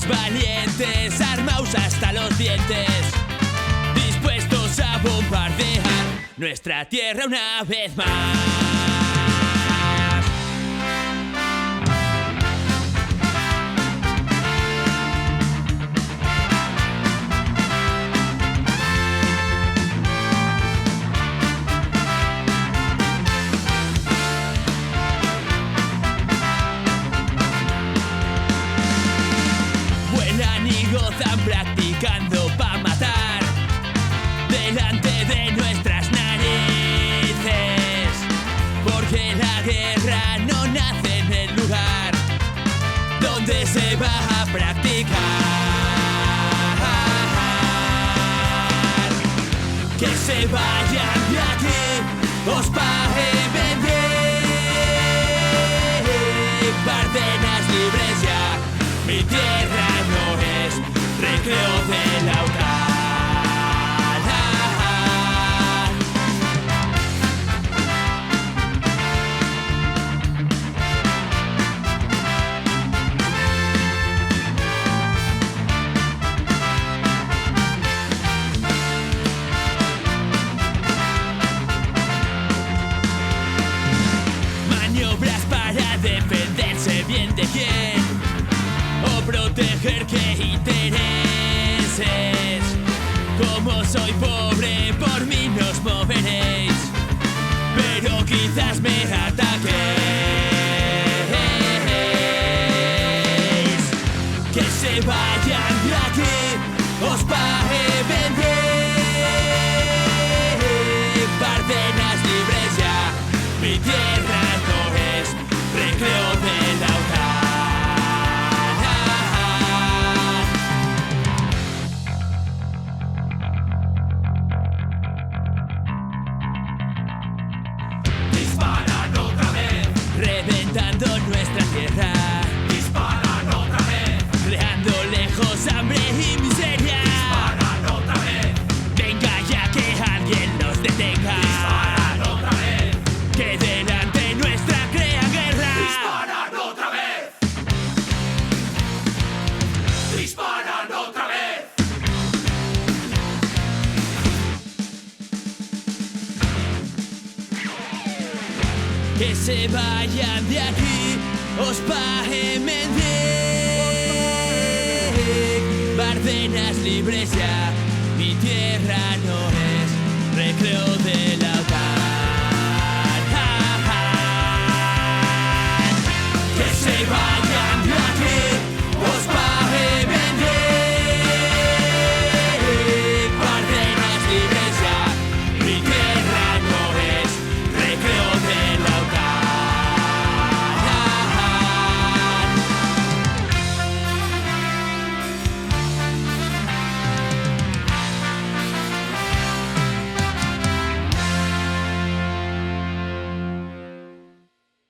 Hombres valientes, armaos hasta los dientes, dispuestos a bombardear nuestra tierra una vez más. Vuelan y gozan practicando pa' matar delante de nuestras narices, porque la guerra no nace en el lugar donde se va a practicar. Que se vayan de aquí, os pague bien. Bardenas libres ya, mi tierra no es recreo de la UCAN. Maniobras para defenderse bien de quién, o proteger qué intereses. Como soy pobre, por mí nos moveréis, pero quizás me ataquéis. Que se vayan de aquí, os pague bien. Bardenas libres ya, mi tierra no es recreo de la UCAN. Disparan otra vez, Reventando nuestra tierra, disparan otra vez, creando lejos hambre y miseria. disparan otra vez, Venga ya que alguien nos detenga, disparan otra vez, que delante nuestra crea guerra. disparan otra vez, disparan otra vez. Que se vayan de aquí, os pague bien. Bardenas libres ya, mi tierra no es recreo de